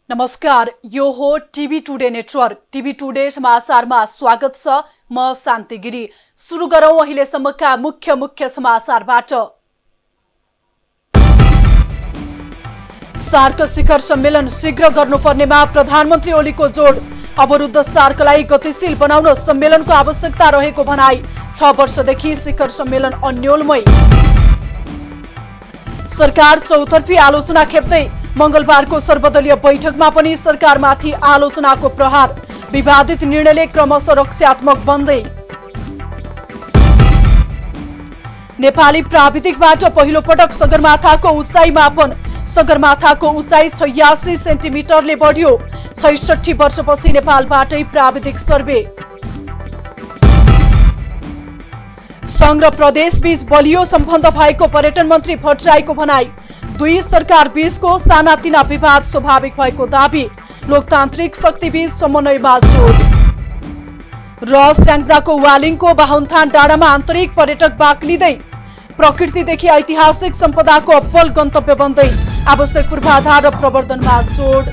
नमस्कार, यो हो TV today network. TV today समाचारमा स्वागत छ। म शान्ति गिरी। सुरु गरौं अहिलेसम्मका मुख्य समाचारबाट। सार्क शिखर सम्मेलन शीघ्र गर्नुपर्नेमा प्रधानमन्त्री ओलीको जोड। अवरुद्ध सार्कलाई गतिशील बनाउन सम्मेलनको आवश्यकता रहेको भनाई। 6 वर्षदेखि शिखर सम्मेलन अन्योलमय। सरकार चौतर्फी आलोचना खेप्दै मंगलबारको सर्वदलीय बैठकमा पनि सरकारमाथि आलोचनाको प्रहार। विवादित निर्णयले क्रमशः रक्षात्मक बन्दै। नेपाली प्राविधिकबाट पहिलो पटक सगरमाथाको उचाइ मापन। सगरमाथाको उचाइ 86 सेन्टिमिटरले बढ्यो। 66 वर्षपछि नेपालबाटै प्राविधिक सर्वे। संघ र प्रदेश बीच बलियो सम्बन्ध भएको पर्यटन मन्त्री भट्टराईको भनाई। दुई सरकार बीचको सानातिना विवाद स्वाभाविक भएको दावी। लोकतान्त्रिक शक्ति बीच समन्वयमा जोड। र स्याङ्जाको वालिङको बाहुनथान डाँडामा आन्तरिक पर्यटक बाक्लिँदै। प्रकृतिदेखि ऐतिहासिक सम्पदाको अब्बल गन्तव्य बन्दै। आवश्यक पूर्वाधार र प्रवर्धनमा जोड।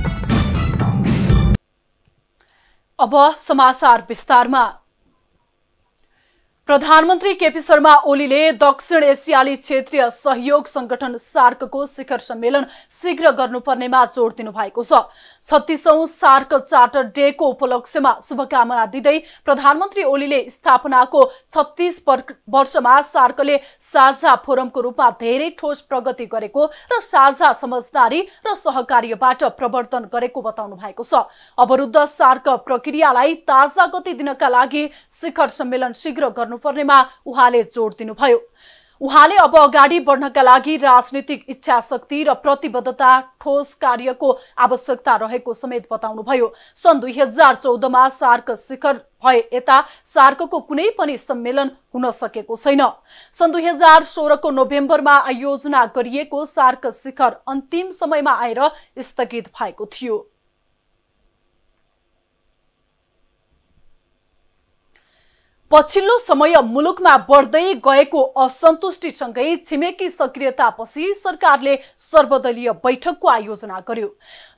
अब समाचार विस्तारमा। प्रधानमन्त्री केपी शर्मा ओलीले दक्षिण एसियाली क्षेत्रीय सहयोग संगठन सार्कको शिखर सम्मेलन शीघ्र गर्नुपर्नेमा जोड दिनु भएको छ। 36औं सार्क चार्टर डेको उपलक्ष्यमा शुभकामना दिँदै प्रधानमन्त्री ओलीले स्थापनाको 36 वर्षमा सार्कले साझा फोरमको रूपमा धेरै ठोस प्रगति गरेको र साझा समझदारी र सहकार्यबाट प्रवर्धन गरेको बताउनु भएको छ। अवरुद्ध सार्क प्रक्रियालाई ताजा गति दिनका लागि शिखर सम्मेलन शीघ्र पर्नेमा उहाँले जोड दिनुभयो। उहाँले अब अगाडि बढ्नका लागि राजनीतिक इच्छा शक्ति र प्रतिबद्धता ठोस कार्यको आवश्यकता रहेको समेत बताउनुभयो। सन् 2014 मा सार्क शिखर भए यता सार्कको कुनै पनि सम्मेलन हुन सकेको छैन। सन् 2016 को नोभेम्बरमा आयोजना गरिएको सार्क शिखर अन्तिम समयमा आएर स्थगित भएको थियो। पछिल्लो समय मुलुकमा बढ्दै गएको असन्तुष्टिसँगै छिमेकी सक्रियतापछि सरकारले सर्वदलीय बैठकको आयोजना गर्यो।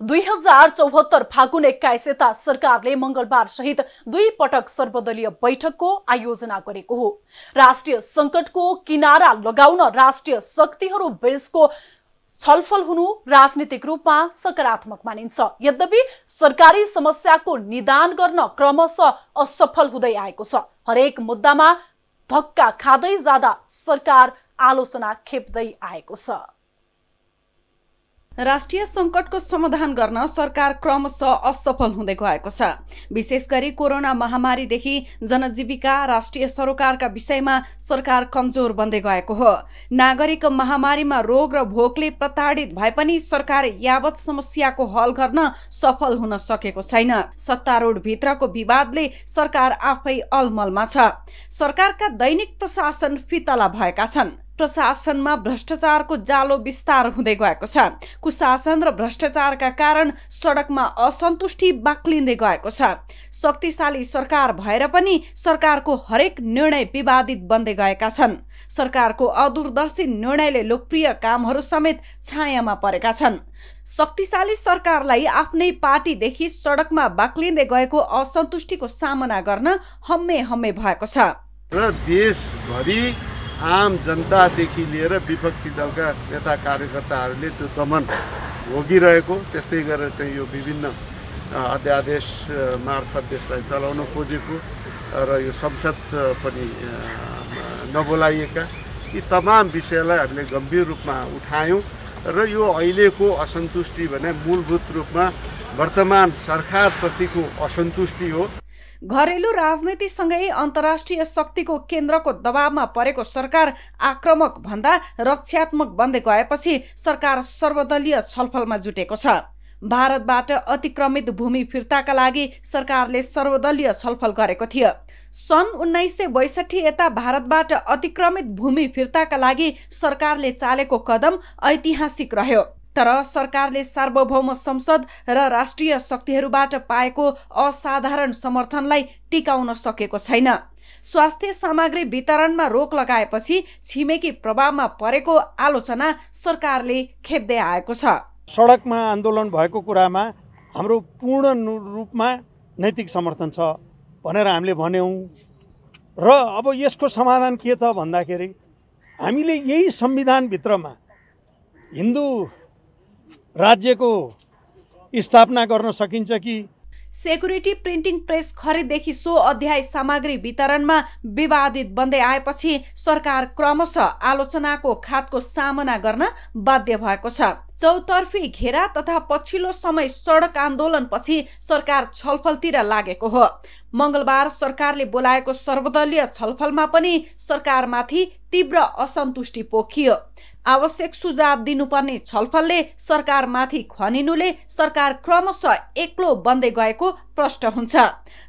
2074 फागुन 21 यता सरकारले मंगलबार सहित 2 पटक सर्वदलीय बैठकको आयोजना गरेको हो। राष्ट्रिय संकटको किनारा लगाउन राष्ट्रिय शक्तिहरू बीचको छलफल हुनु राजनीतिक रूपमा सकारात्मक मानिन्छ। यद्यपि सरकारी समस्याको निदान गर्न क्रमशः असफल हुँदै आएको छ। हरेक मुद्दामा धक्का खाँदै जाँदा सरकार आलोचना खेप्दै आएको छ। राष्ट्रिय संकटको समाधान गर्न सरकार क्रमशः असफल हुँदै गएको छ। विशेष गरी कोरोना महामारीदेखि जनजीविका राष्ट्रिय सरोकारका विषयमा सरकार कमजोर बन्दै गएको हो। नागरिक महामारीमा रोग र भोकले प्रताडित भए पनि सरकार यावत समस्याको हल गर्न सफल हुन सकेको छैन। सत्तारूढ भित्रको विवादले सरकार आफै अलमलमा छ। सरकारका दैनिक प्रशासन फितला भएका छन्। प्रशासनमा भ्रष्टाचारको जालो विस्तार हुँदै गएको छ। कुशासन र भ्रष्टाचारका कारण सडकमा असन्तुष्टि बाक्लिँदै गएको छ। शक्तिशाली सरकार भएर पनि सरकारको हरेक निर्णय विवादित बन्दै गएका छन्। सरकारको अदूरदर्शी निर्णयले लोकप्रिय कामहरू समेत छायामा परेका छन्। शक्तिशाली सरकारलाई आफ्नै पार्टीदेखि सडकमा बाक्लिँदै गएको असन्तुष्टिको सामना गर्न हम्मे भएको छ र देशभरि आम जनतादेखि लिएर विपक्षी दलका नेता कार्यकर्ताहरूले त्यो दमन भोगिरहेको, त्यस्तै गरेर चाहिँ यो विभिन्न अध्यादेश मार्फत देशलाई चलाउन खोजेको र यो संसद पनि नबोलाइएका यी तमाम विषयलाई हामीले गम्भीर रूपमा उठायौँ र यो अहिलेको असन्तुष्टि भने मूलभूत रूपमा वर्तमान सरकारप्रतिको असन्तुष्टि हो। घरेलु राजनीतिसँगै अन्तर्राष्ट्रिय शक्तिको केन्द्रको दबावमा परेको सरकार आक्रामक भन्दा रक्षात्मक बन्दै गएपछि सरकार सर्वदलीय छलफलमा जुटेको छ। भारतबाट अतिक्रमित भूमि फिर्ताका लागि सरकारले सर्वदलीय छलफल गरेको थियो। सन् 1962 यता भारतबाट अतिक्रमित भूमि फिर्ताका लागि सरकारले चालेको कदम ऐतिहासिक रह्यो। तर सरकारले सार्वभौम संसद र राष्ट्रिय शक्तिहरूबाट पाएको असाधारण समर्थनलाई टिकाउन सकेको छैन। स्वास्थ्य सामग्री वितरणमा रोक लगाएपछि छिमेकी प्रभावमा परेको आलोचना सरकारले खेप्दै आएको छ। सडकमा आन्दोलन भएको कुरामा हाम्रो पूर्ण रूपमा नैतिक समर्थन छ भनेर हामीले भन्यौँ। र अब यसको समाधान के त भन्दाखेरि हामीले यही संविधानभित्रमा हिन्दू राज्यको स्थापना गर्न सकिन्छ कि सेक्युरिटी प्रिन्टिङ प्रेस खरिददेखि सो अध्याय सामग्री वितरणमा विवादित बन्दै आएपछि सरकार क्रमशः आलोचनाको खातको सामना गर्न बाध्य भएको छ। चौतर्फी घेरा तथा पछिल्लो समय सडक आन्दोलनपछि सरकार छलफलतिर लागेको हो। मंगलबार सरकारले बोलाएको सर्वदलीय छलफलमा पनि सरकारमाथि तीव्र असन्तुष्टि पोखियो। आवश्यक सुझाव दिनुपर्ने छलफलले सरकारमाथि खनिनुले सरकार क्रमशः एक्लो बन्दै गएको प्रष्ट हुन्छ।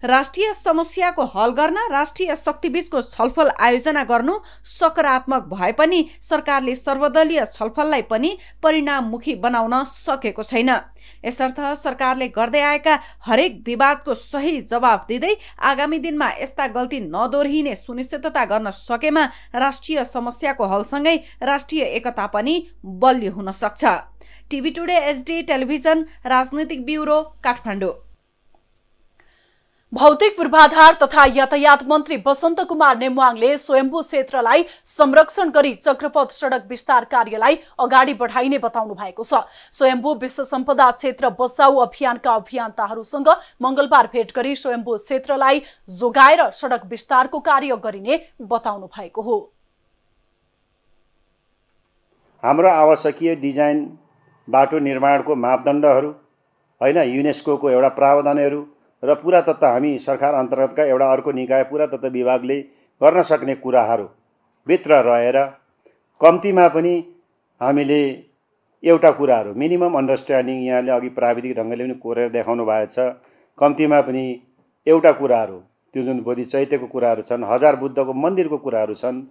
राष्ट्रिय समस्याको हल गर्न राष्ट्रिय शक्तिबीचको छलफल आयोजना गर्नु सकारात्मक भए पनि सरकारले सर्वदलीय छलफललाई पनि परिणाममुखी बनाउन सकेको छैन। यसर्थ सरकारले गर्दै आएका हरेक विवादको सही जवाब दिँदै आगामी दिनमा यस्ता गल्ती नदोहोरिने सुनिश्चितता गर्न सकेमा राष्ट्रिय समस्याको हलसँगै राष्ट्रिय एकता पनि बलियो हुन सक्छ। टिभी टुडे एचडी टेलिभिजन राजनीतिक ब्युरो काठमाडौँ। भौतिक पूर्वाधार तथा यातायात मन्त्री बसन्त कुमार नेमुवाङले स्वयम्भू क्षेत्रलाई संरक्षण गरी चक्रपथ सडक विस्तार कार्यलाई अगाडि बढाइने बताउनु भएको छ। स्वयम्भू विश्व सम्पदा क्षेत्र बचाउ अभियानका अभियन्ताहरूसँग मंगलबार भेट गरी स्वयम्भू क्षेत्रलाई जोगाएर सडक विस्तारको कार्य गरिने बताउनु भएको हो। हाम्रो आवश्यकीय डिजाइन बाटो निर्माणको मापदण्डहरू हैन युनेस्को एउटा प्रावधानहरू र पुरातत्व हामी सरकार अन्तर्गतका एउटा अर्को निकाय पुरातत्व विभागले गर्न सक्ने कुराहरू भित्र रहेर कम्तीमा पनि हामीले एउटा कुराहरू मिनिमम अन्डरस्ट्यान्डिङ यहाँले अघि प्राविधिक ढङ्गले पनि कोरेर देखाउनु भएको छ। कम्तीमा पनि एउटा कुराहरू त्यो जुन बोधि चैत्यको कुराहरू छन्, हजार बुद्धको मन्दिरको कुराहरू छन्,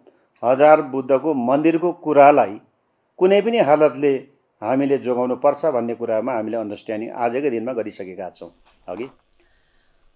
हजार बुद्धको मन्दिरको कुरालाई कुनै पनि हालतले हामीले जोगाउनु पर्छ भन्ने कुरामा हामीले अन्डरस्ट्यान्डिङ आजकै दिनमा गरिसकेका छौँ। अघि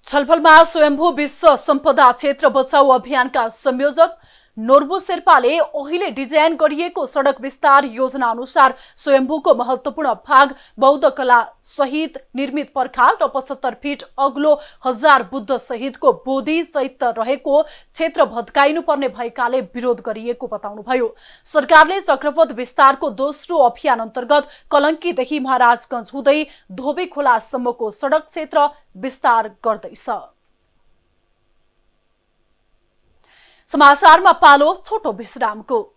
छलफलमा स्वयम्भू विश्व सम्पदा क्षेत्र बचाउ अभियानका संयोजक नोर्बु शेर्पाले अहिले डिजाइन गरिएको सडक विस्तार योजना अनुसार स्वयम्भूको महत्वपूर्ण भाग बौद्ध कला सहित निर्मित पर्खाल र 75 फिट अग्लो 1000 बुद्ध सहितको बोधि चैत्य रहेको क्षेत्र भत्काइनु पर्ने भएकाले विरोध गरिएको बताउनुभयो। सरकारले चक्रपथ विस्तारको दोस्रो अभियान अन्तर्गत कलङ्कीदेखि महाराजगञ्ज हुँदै धोबी खोलासम्मको सडक क्षेत्र विस्तार गर्दैछ। समाचारमा पालो छोटो विश्रामको।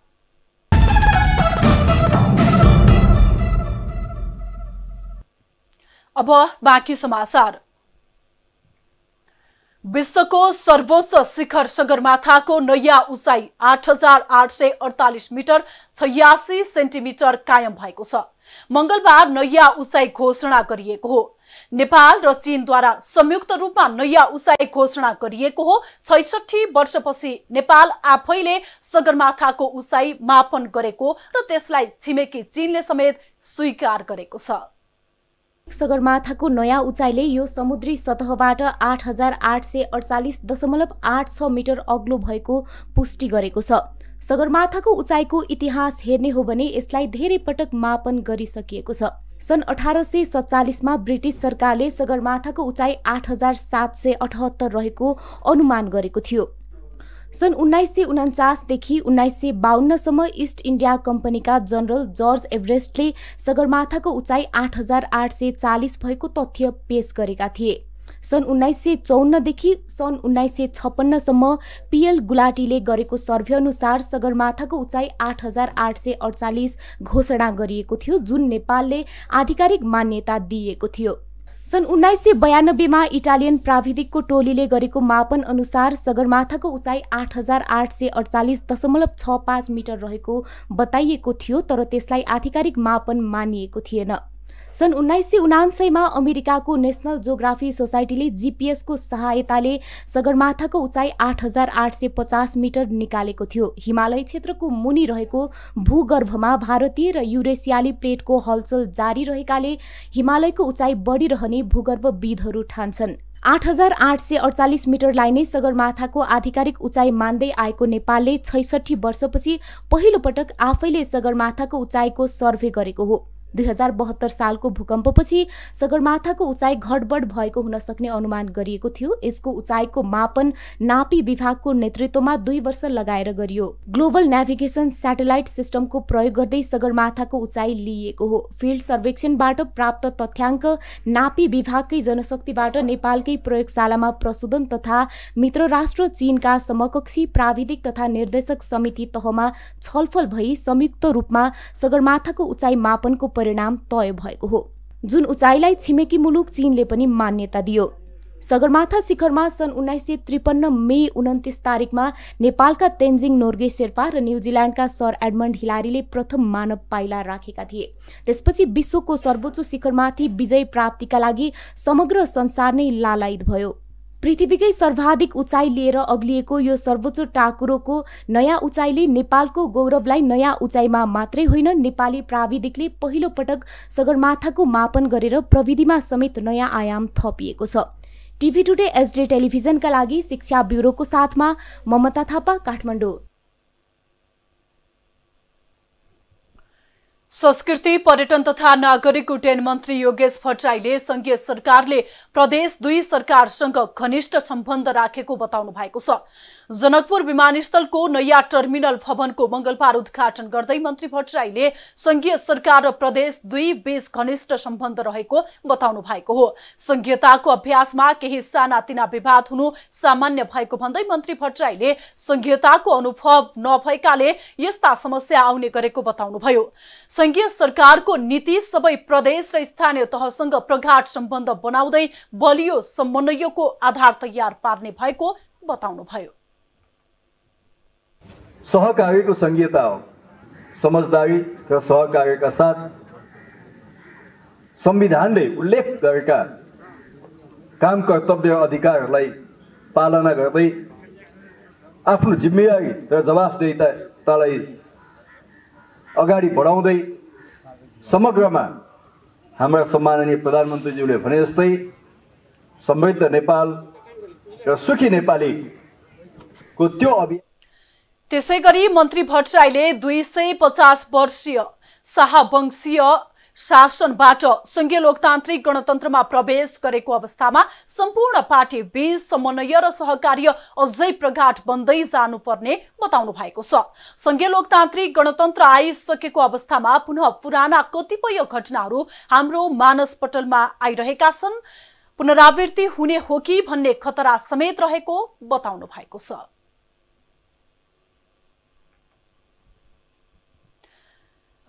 अब बाँकी समाचार। विश्वको सर्वोच्च शिखर सगरमाथाको नयाँ उचाइ 8848 मिटर 86 सेन्टिमिटर कायम भएको छ। मंगलबार नयाँ उचाइ घोषणा गरिएको हो। नेपाल र चीनद्वारा संयुक्त रूपमा नयाँ उचाइ घोषणा गरिएको हो। 66 वर्षपछि नेपाल आफैले सगरमाथाको उचाइ मापन गरेको र त्यसलाई छिमेकी चीनले समेत स्वीकार गरेको छ। सगरमाथाको नयाँ उचाइले यो समुद्री सतहबाट 8848.86 मिटर अग्लो भएको पुष्टि गरेको छ। सगरमाथाको उचाइको इतिहास हेर्ने हो भने यसलाई धेरै पटक मापन गरिसकिएको छ। सन् 1847 मा ब्रिटिस सरकारले सगरमाथाको उचाइ 8778 रहेको अनुमान गरेको थियो। सन् 1949 देखि 1952 सम्म इस्ट इन्डिया कम्पनीका जनरल जर्ज एभरेस्टले सगरमाथाको उचाइ 8840 भएको तथ्य पेश गरेका थिए। सन् 1954 देखि सन् 1956 सम्म पीएल गुलाटीले गरेको सर्वे अनुसार सगरमाथाको उचाइ 8848 घोषणा गरिएको थियो, जुन नेपालले आधिकारिक मान्यता दिएको थियो। सन् 1992 मा इटालियन प्राविधिकको टोलीले गरेको मापन अनुसार सगरमाथाको उचाइ 8848.65 मिटर रहेको बताइएको थियो, तर त्यसलाई आधिकारिक मापन मानिएको थिएन। सन् 1979 मा अमेरिकाको नेशनल ज्योग्राफी सोसाइटीले जीपीएसको सहायताले सगरमाथाको उचाइ 8850 मिटर निकालेको थियो। हिमालय क्षेत्रको मुनि रहेको भूगर्भमा भारतीय र युरेसियाली प्लेटको हलचल जारी रहेकाले हिमालयको उचाइ बढिरहने भूगर्भविदहरू ठान्छन्। 8848 मिटरलाई नै सगरमाथाको आधिकारिक उचाइ मान्दै आएको नेपालले 66 वर्षपछि पहिलो पटक आफैले सगरमाथाको उचाइको सर्वे गरेको हो। 2072 सालको भूकम्पपछि सगरमाथाको उचाइ घटबढ भएको हुन सक्ने अनुमान गरिएको थियो। यसको उचाइको मापन नापी विभागको नेतृत्वमा 2 वर्ष लगाएर गरियो। ग्लोबल नेभिगेसन स्याटेलाइट सिस्टमको प्रयोग गर्दै सगरमाथाको उचाइ लिइएको हो। फिल्ड सर्वेक्षणबाट प्राप्त तथ्याङ्क नापी विभागकै जनशक्तिबाट नेपालकै प्रयोगशालामा प्रशोधन तथा मित्र राष्ट्र चीनका समकक्षी प्राविधिक तथा निर्देशक समिति तहमा छलफल भई संयुक्त रूपमा सगरमाथाको उचाइ मापनको परिणाम तय भएको हो, जुन उचाइलाई छिमेकी मुलुक चीनले पनि मान्यता दियो। सगरमाथा शिखरमा सन् 1953 मे 29 तारिकमा नेपालका तेन्जिङ नोर्गे शेर्पा र न्युजिल्यान्डका सर एडमन्ड हिलारीले प्रथम मानव पाइला राखेका थिए। त्यसपछि विश्वको सर्वोच्च शिखरमाथि विजय प्राप्तिका लागि समग्र संसार नै लालायित भयो। पृथ्वीकै सर्वाधिक उचाइ लिएर अग्लिएको यो सर्वोच्च टाकुरोको नयाँ उचाइले नेपालको गौरवलाई नयाँ उचाइमा मात्रै होइन, नेपाली प्राविधिकले पहिलो पटक सगरमाथाको मापन गरेर प्रविधिमा समेत नयाँ आयाम थपिएको छ। टिभी टुडे एसडी टेलिभिजनका लागि शिक्षा ब्युरोको साथमा ममता थापा, काठमाडौँ। संस्कृति पर्यटन तथा नागरिक उड्डयन मन्त्री योगेश भट्टराईले संघीय सरकारले प्रदेश 2 सरकारसँग घनिष्ठ सम्बन्ध राखेको बताउनु भएको छ। जनकपुर विमानस्थलको नयाँ टर्मिनल भवनको मंगलबार उद्घाटन गर्दै मन्त्री भट्टराईले संघीय सरकार र प्रदेश 2 बीच घनिष्ठ सम्बन्ध रहेको बताउनु भएको हो। संघीयताको अभ्यासमा केही सानातिना विवाद हुनु सामान्य भएको भन्दै मन्त्री भट्टराईले संघीयताको अनुभव नभएकाले यस्ता समस्या आउने गरेको बताउनुभयो। संघीय सरकारको नीति सबै प्रदेश र स्थानीय तहसँग प्रगाढ सम्बन्ध बनाउँदै बलियो समन्वयको आधार तयार पार्ने भएको बताउनुभयो। सहकार्यको संघीयता हो। समझदारी र सहकार्यका साथ संविधानले उल्लेख गरेका काम कर्तव्य अधिकारहरूलाई पालना गर्दै आफ्नो जिम्मेवारी र जवाफदेहितालाई अगाडि बढाउँदै समग्रमा हाम्रा सम्माननीय प्रधानमन्त्रीज्यूले भने जस्तै समृद्ध नेपाल र सुखी नेपालीको त्यो अभियान। त्यसैगरी मन्त्री भट्टराईले 250 वर्षीय शाहवंशीय शासनबाट संघीय लोकतान्त्रिक गणतन्त्रमा प्रवेश गरेको अवस्थामा सम्पूर्ण पार्टी बीच समन्वय र सहकार्य अझै प्रगाढ बन्दै जानुपर्ने बताउनु भएको छ। संघीय लोकतान्त्रिक गणतन्त्र आइसकेको अवस्थामा पुनः पुराना कतिपय घटनाहरू हाम्रो मानसपटलमा आइरहेका छन्, पुनरावृत्ति हुने हो कि भन्ने खतरा समेत रहेको बताउनु भएको छ।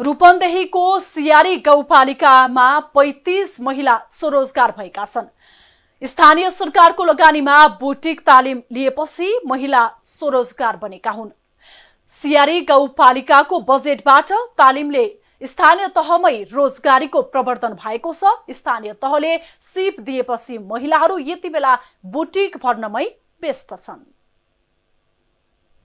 रूपन्देहीको सियारी गाउँपालिकामा 35 महिला स्वरोजगार भएका छन्। स्थानीय सरकारको लगानीमा बुटिक तालिम लिएपछि महिला स्वरोजगार बनेका हुन्। सियारी गाउँपालिकाको बजेटबाट तालिमले स्थानीय तहमै रोजगारीको प्रवर्धन भएको छ। स्थानीय तहले सिप दिएपछि महिलाहरू यति बेला बुटिक भर्नमै व्यस्त छन्।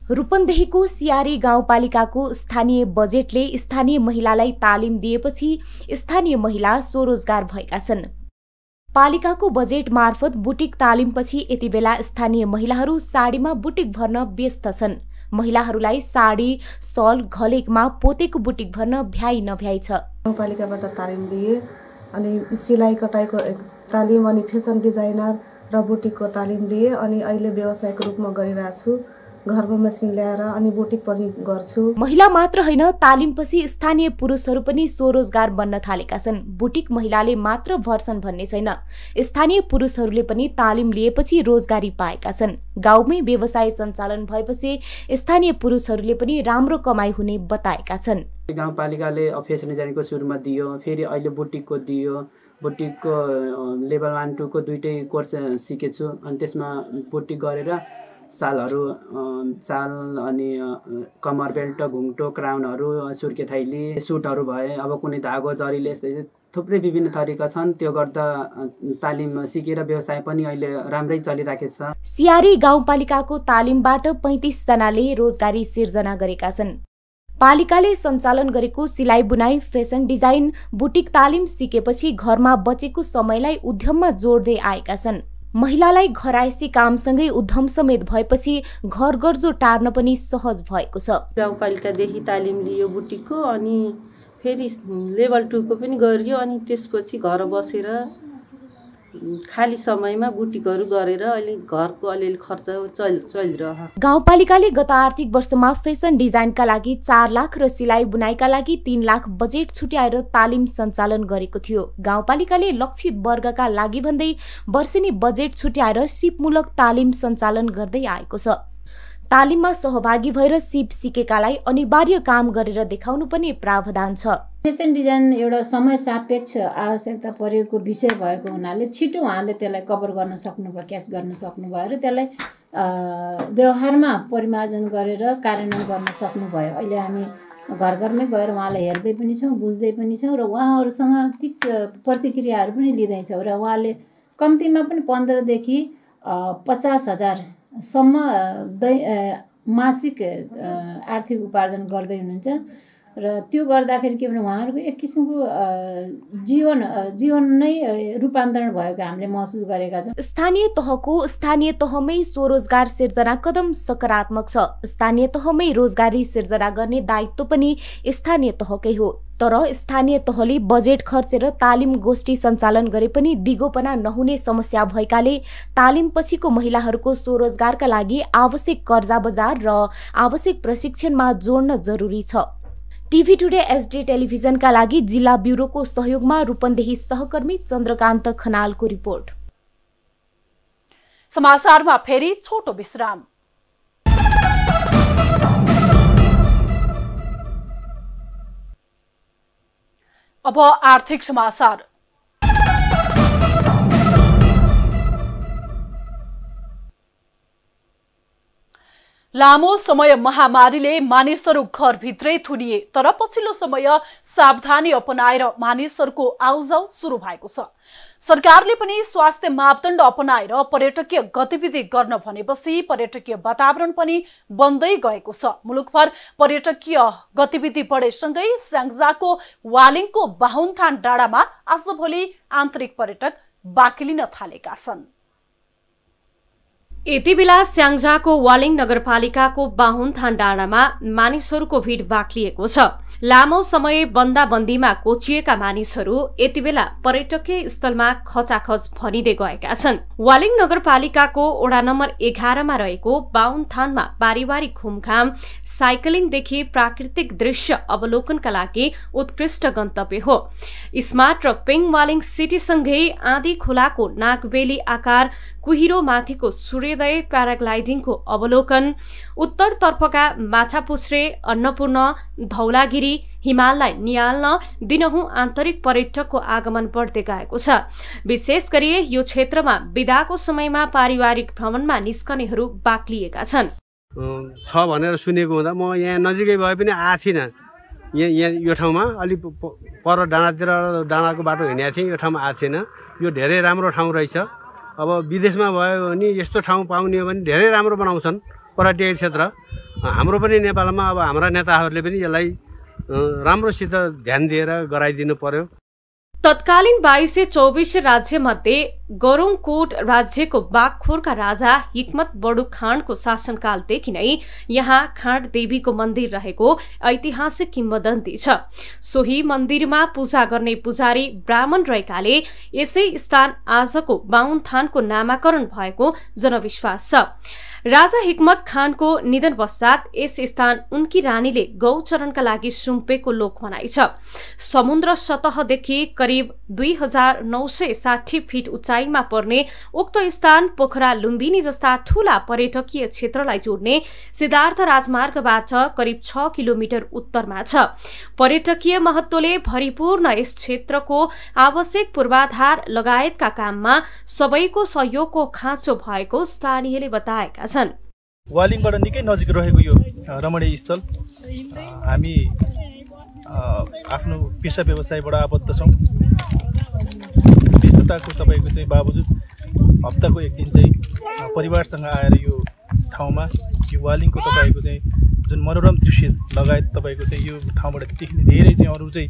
रूपन्देहीको सियारी गाउँपालिकाको स्थानीय बजेटले स्थानीय महिलालाई तालिम दिएपछि स्थानीय महिला स्वरोजगार भएका छन्। पालिकाको बजेट मार्फत बुटिक तालिमपछि यति बेला स्थानीय महिलाहरू साडीमा बुटिक भर्न व्यस्त छन्। महिलाहरूलाई साडी, सल, घलेकमा पोतेको बुटिक भर्न भ्याइ नभ्याइ छ। गाउँपालिकाबाट तालिम लिए अनि सिलाइ कटाइको तालिम अनि फेसन डिजाइनर र बुटिकको तालिम लिए अनि अहिले व्यवसायको रूपमा गरिरहेको छु। घरमा मसिन ल्याएर अनि बुटिक पनि गर्छु। महिला मात्र होइन, तालिमपछि स्थानीय पुरुषहरू पनि स्वरोजगार बन्न थालेका छन्। बुटिक महिलाले मात्र भर्छन् भन्ने छैन, स्थानीय पुरुषहरूले पनि तालिम लिएपछि रोजगारी पाएका छन्। गाउँमै व्यवसाय सञ्चालन भएपछि स्थानीय पुरुषहरूले पनि राम्रो कमाइ हुने बताएका छन्। गाउँपालिकाले फेसन डिजाइनको सुरुमा दियो, फेरि अहिले बुटिकको दियो। बुटिकको लेभल 1 2 को दुईटै कोर्स सिकेछु अनि त्यसमा बुटिक गरेर सालहरू साल अनि कमर बेल्ट, घुङ्टो, क्राउनहरू, सुर्के थैली, सुटहरू भए। अब कुनै धागो, जरीले यस्तै थुप्रै विभिन्न तरिका छन्। त्यो गर्दा तालिम सिकेर व्यवसाय पनि अहिले राम्रै चलिराखेको छ। सियारी गाउँपालिकाको तालिमबाट 35 जनाले रोजगारी सिर्जना गरेका छन्। पालिकाले सञ्चालन गरेको सिलाइ बुनाइ, फेसन डिजाइन, बुटिक तालिम सिकेपछि घरमा बचेको समयलाई उद्यममा जोड्दै आएका छन्। महिलालाई घरायसी कामसँगै उद्यम समेत भएपछि घर गर्जो टार्न पनि सहज भएको छ। गाउँपालिकादेखि तालिम लियो बुटिकको अनि फेरि लेभल 2 को पनि गरियो अनि त्यसपछि घर बसेर खाली समयमा बुटिकहरू गरेर अहिले घरको अलिअलि खर्च चलिरह। गाउँपालिकाले गत आर्थिक वर्षमा फेसन डिजाइनका लागि 4 लाख र सिलाइ बुनाइका लागि 3 लाख बजेट छुट्याएर तालिम सञ्चालन गरेको थियो। गाउँपालिकाले लक्षित वर्गका लागि भन्दै वर्षेनी बजेट छुट्याएर सिपमूलक तालिम सञ्चालन गर्दै आएको छ। तालिममा सहभागी भएर सिप सिकेकालाई अनिवार्य काम गरेर देखाउनु पनि प्रावधान छ। फेसन डिजाइन एउटा समय सापेक्ष आवश्यकता परेको विषय भएको हुनाले छिटो उहाँले त्यसलाई कभर गर्न सक्नुभयो, क्याच गर्न सक्नुभयो र त्यसलाई व्यवहारमा परिमार्जन गरेर कार्यान्वयन गर्न सक्नुभयो। अहिले हामी घर घरमै गएर उहाँलाई हेर्दै पनि छौँ, बुझ्दै पनि छौँ र उहाँहरूसँग ती प्रतिक्रियाहरू पनि लिँदैछौँ र उहाँले कम्तीमा पनि 15 देखि 50,000 सम्म मासिक आर्थिक उपार्जन गर्दै हुनुहुन्छ र त्यो गर्दाखेरि के भने उहाँहरूको एक किसिमको जीवन नै रूपान्तरण भएको हामीले महसुस गरेका छौँ। स्थानीय तहमै स्वरोजगार सिर्जना कदम सकारात्मक छ। स्थानीय तहमै रोजगारी सिर्जना गर्ने दायित्व पनि स्थानीय तहकै हो। तर स्थानीय तहले बजेट खर्चेर तालिम गोष्ठी सञ्चालन गरे पनि दिगोपना नहुने समस्या भएकाले तालिम पछिको महिलाहरूको स्वरोजगारका लागि आवश्यक कर्जा बजार र आवश्यक प्रशिक्षणमा जोड्न जरुरी छ। टिभी टुडे एसडी टेलिभिजनका लागि जिल्ला ब्युरोको सहयोगमा रूपन्देही सहकर्मी चन्द्रकान्त खनालको रिपोर्ट। समाचारमा फेरि छोटो विश्राम। अब आर्थिक समाचार। लामो समय महामारीले मानिसहरू घरभित्रै थुनिए, तर पछिल्लो समय सावधानी अपनाएर मानिसहरूको आउजाउ सुरु भएको छ। सरकारले पनि स्वास्थ्य मापदण्ड अपनाएर पर्यटकीय गतिविधि गर्न भनेपछि पर्यटकीय वातावरण पनि बन्दै गएको छ। मुलुकभर पर्यटकीय गतिविधि बढेसँगै स्याङ्जाको वालिङको बाहुनथान डाँडामा आजभोलि आन्तरिक पर्यटक बाक्लिन थालेका छन्। यति बेला स्याङ्जाको वालिङ नगरपालिकाको बाहुनथान डाँडामा मानिसहरूको भिड बाक्लिएको छ। लामो समय बन्दाबन्दीमा कोचिएका मानिसहरू यति बेला पर्यटकीय स्थलमा खचाखच भरिँदै गएका छन्। वालिङ नगरपालिकाको वडा नम्बर 11 मा रहेको बाहुनथानमा पारिवारिक घुमघाम, साइक्लिङदेखि प्राकृतिक दृश्य अवलोकनका लागि उत्कृष्ट गन्तव्य हो। स्मार्ट र पिङ वालिङ सिटीसँगै आँधी खोलाको नागबेली आकार, कुहिरो माथिको सूर्योदय, प्याराग्लाइडिङको अवलोकन, उत्तरतर्फका माछापुछ्रे, अन्नपूर्ण, धौलागिरी हिमाललाई निहाल्न दिनहुँ आन्तरिक पर्यटकको आगमन बढ्दै गएको छ। विशेष गरी यो क्षेत्रमा बिदाको समयमा पारिवारिक भ्रमणमा निस्कनेहरू बाक्लिएका छन्। छ भनेर सुनेको हुँदा म यहाँ नजिकै भए पनि आएको थिइनँ। यहाँ यो ठाउँमा अलिक पर डाँडाको बाटो हिँडेको थिएँ, यो ठाउँमा आएको थिएन। यो धेरै राम्रो ठाउँ रहेछ। अब विदेशमा भयो भने यस्तो ठाउँ पाउने हो भने धेरै राम्रो बनाउँछन् पर्यटकीय क्षेत्र। हाम्रो पनि नेपालमा अब हाम्रा नेताहरूले पनि यसलाई राम्रोसित ध्यान दिएर गराइदिनु पर्यो। तत्कालीन 2224 राज्यमध्ये गरुङकोट राज्यको बागखोरका राजा हिक्मत बडु खाँडको शासनकालदेखि नै यहाँ खाँड देवीको मन्दिर रहेको ऐतिहासिक किम्वदन्ती छ। सोही मन्दिरमा पूजा गर्ने पुजारी ब्राह्मण रहेकाले यसै स्थान आजको बाहुनथानको नामाकरण भएको जनविश्वास छ। राजा हिक्मत खानको निधन पश्चात यस स्थान उनकी रानीले गौचरणका लागि सुम्पेको लोकभनाइ छ। समुद्र सतहदेखि करिब 2960 फिट उचाइमा पर्ने उक्त स्थान पोखरा लुम्बिनी जस्ता ठूला पर्यटकीय क्षेत्रलाई जोड्ने सिद्धार्थ राजमार्गबाट करिब 6 किलोमिटर उत्तरमा छ। पर्यटकीय महत्वले भरिपूर्ण यस क्षेत्रको आवश्यक पूर्वाधार लगायतका काममा सबैको सहयोगको खाँचो भएको स्थानीयले बताएका छन्। वालिङबाट निकै नजिक रहेको यो रमणीय स्थल हामी आफ्नो पेसा व्यवसायबाट आबद्ध छौँ। व्यस्तताको तपाईँको चाहिँ बावजुद हप्ताको एक दिन चाहिँ परिवारसँग आएर यो ठाउँमा यो वालिङको तपाईँको चाहिँ जुन मनोरम दृश्य लगायत तपाईँको चाहिँ यो ठाउँबाट देखिने धेरै चाहिँ अरू चाहिँ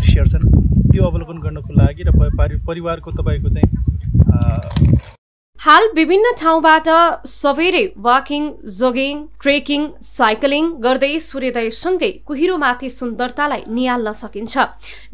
दृश्यहरू छन् त्यो अवलोकन गर्नको लागि र परिवारको तपाईँको चाहिँ हाल विभिन्न ठाउँबाट सबेरै वाकिङ, जोगिङ, ट्रेकिङ, साइकलिङ गर्दै सूर्योदयसँगै कुहिरोमाथि सुन्दरतालाई निहाल्न सकिन्छ।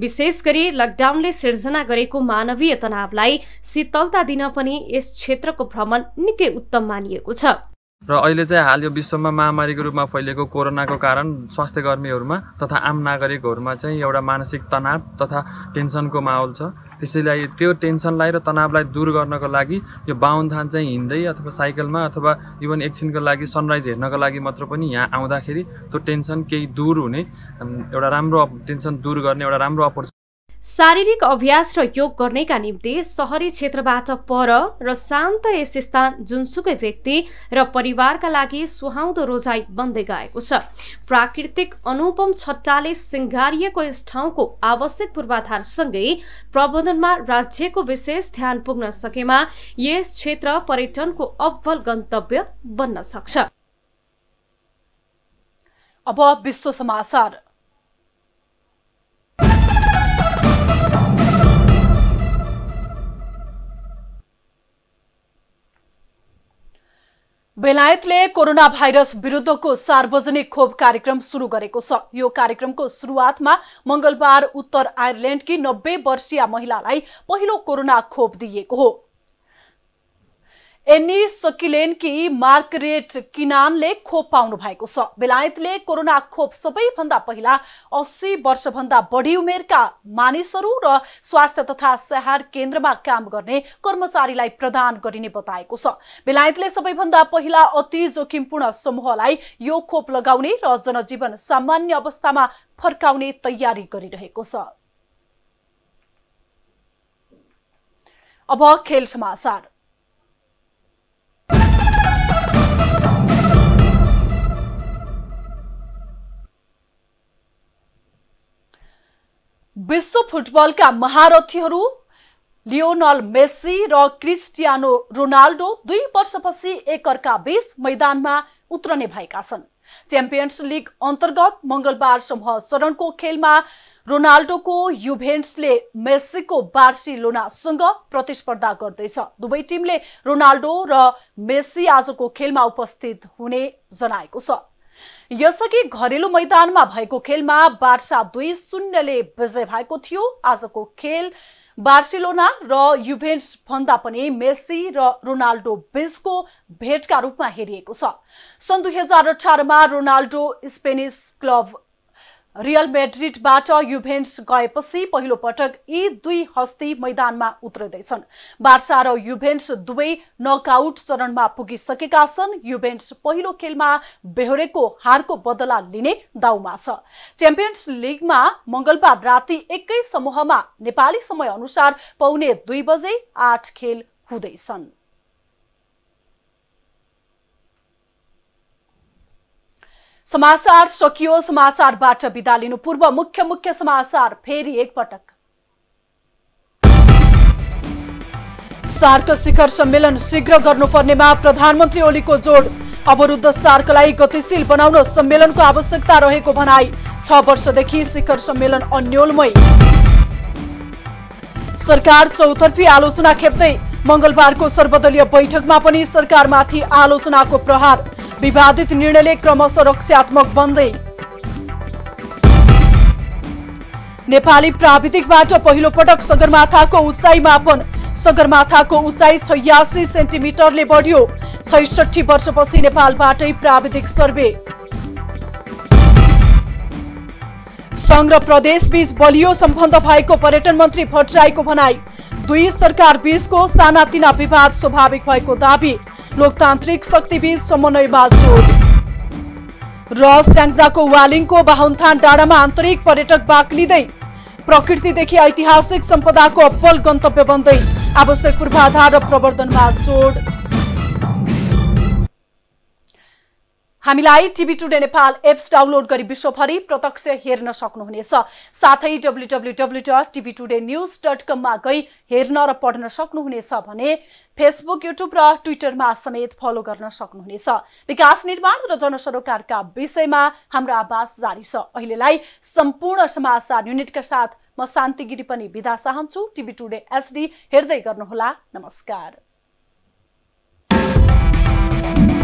विशेष गरी लकडाउनले सिर्जना गरेको मानवीय तनावलाई शीतलता दिन पनि यस क्षेत्रको भ्रमण निकै उत्तम मानिएको छ। र अहिले चाहिँ हाल यो विश्वमा महामारीको रूपमा फैलिएको कोरोनाको कारण स्वास्थ्य कर्मीहरूमा तथा आम नागरिकहरूमा चाहिँ एउटा मानसिक तनाव तथा टेन्सनको माहौल छ। त्यसैले त्यो टेन्सनलाई र तनावलाई दूर गर्नको लागि यो बाहुनथान चाहिँ हिँड्दै अथवा साइकलमा अथवा इभन एकछिनको लागि सनराइज हेर्नको लागि मात्र पनि यहाँ आउँदाखेरि त्यो टेन्सन केही दूर हुने एउटा राम्रो टेन्सन दूर गर्ने एउटा राम्रो अपर्च्युनिटी। शारीरिक अभ्यास र योग गर्नेका निम्ति शहरी क्षेत्रबाट पर र शान्त यस स्थान जुनसुकै व्यक्ति र परिवारका लागि सुहाउँदो रोजाइ बन्दै गएको छ। प्राकृतिक अनुपम छट्टाले सिंगारिएको यस ठाउँको आवश्यक पूर्वाधारसँगै प्रबन्धनमा राज्यको विशेष ध्यान पुग्न सकेमा यस क्षेत्र पर्यटनको अव्वल गन्तव्य बन्न सक्छ। अब विश्व समाचार। बेलायतले कोरोना भाइरस विरुद्धको सार्वजनिक खोप कार्यक्रम सुरु गरेको छ। यो कार्यक्रमको सुरुवातमा मंगलबार उत्तर आयरल्यान्डकी 90 वर्षीय महिलालाई पहिलो कोरोना खोप दिइएको हो। एन्नी सकिलेनकी मार्करेट किनानले खोप पाउनु भएको छ। बेलायतले कोरोना खोप सबैभन्दा पहिला 80 वर्षभन्दा बढी उमेरका मानिसहरू र स्वास्थ्य तथा स्याहार केन्द्रमा काम गर्ने कर्मचारीलाई प्रदान गरिने बताएको छ। बेलायतले सबैभन्दा पहिला अति जोखिमपूर्ण समूहलाई यो खोप लगाउने र जनजीवन सामान्य अवस्थामा फर्काउने तयारी गरिरहेको छ। अब खेल समाचार। विश्व फुटबलका महारथीहरू लियोनल मेसी र क्रिस्टियानो रोनाल्डो 2 वर्षपछि एकअर्का बीच मैदानमा उत्रने भएका छन्। च्याम्पियन्स लिग अन्तर्गत मंगलबार समूह चरणको खेलमा रोनाल्डोको युभेन्टसले मेसीको बार्सिलोनासँग प्रतिस्पर्धा गर्दैछ। दुवै टिमले रोनाल्डो र मेसी आजको खेलमा उपस्थित हुने जनाएको छ। यसअघि घरेलु मैदानमा भएको खेलमा बार्सा 2-0 ले विजय भएको थियो। आजको खेल बार्सिलोना र युभेन्टस भन्दा पनि मेसी र रोनाल्डो बीचको भेटका रूपमा हेरिएको छ। सन् 2018 मा Ronaldo Spanish club real मैड्रिडबाट Juventus गएपछि पहिलो पटक यी दुई हस्ती मैदानमा उत्रदैछन्। बार्सा र युभेन्टस दुवै नकआउट चरणमा पुगिसकेका छन्। युभेन्टस पहिलो खेलमा बेहोरेको हारको बदला लिने दाउमा छ। च्याम्पियन्स लिगमा मंगलबार राति एकै समूहमा नेपाली समय अनुसार पौने 2 बजे 8 खेल हुँदैछन्। समाचार सकियो। समाचारबाट बिदा लिनु पूर्व मुख्य समाचार फेरि एकपटक। सार्क शिखर सम्मेलन शीघ्र गर्नुपर्नेमा प्रधानमन्त्री ओलीको जोड। अवरुद्ध सार्कलाई गतिशील बनाउन सम्मेलनको आवश्यकता रहेको भनाई। 6 वर्षदेखि शिखर सम्मेलन अन्योलमय। सरकार चौतर्फी आलोचना खेप्दै मंगलबारको सर्वदलीय बैठकमा पनि सरकारमाथि आलोचनाको प्रहार। विवादित निर्णयले क्रमशः रक्षात्मक बन्दै। नेपाली प्राविधिकबाट पहिलो पटक सगरमाथाको उचाइ मापन। सगरमाथाको उचाइ 86 सेन्टिमिटरले बढ्यो। 66 वर्षपछि नेपालबाटै प्राविधिक सर्वे। संघ र प्रदेश बीच बलियो सम्बन्ध भएको पर्यटन मन्त्री भट्टराईको भनाई। दुई सरकार बीचको सानातिना विवाद स्वाभाविक भएको दावी। लोकतान्त्रिक शक्तिबीच समन्वयमा जोड। र स्याङ्जाको वालिङको बाहुनथान डाँडामा आन्तरिक पर्यटक बाक्लिँदै। प्रकृतिदेखि ऐतिहासिक सम्पदाको अब्बल गन्तव्य बन्दै। आवश्यक पूर्वाधार र प्रवर्धनमा जोड। हामीलाई TV today Nepal apps download गरी विश्वभरि प्रत्यक्ष हेर्न सक्नुहुनेछ। साथै www.tvtoday.news.com मा गई हेर्न र पढ्न सक्नुहुनेछ भने फेसबुक, युट्युब र ट्विटरमा समेत फलो गर्न सक्नुहुनेछ। विकास निर्माण र जनसरोकारका विषयमा हाम्रो आवाज जारी छ। अहिलेलाई सम्पूर्ण समाचार युनिटका साथ म शान्ति गिरी पनि बिदा चाहन्छु। टिभी टुडे एचडी हेर्दै गर्नुहोला। नमस्कार। हो।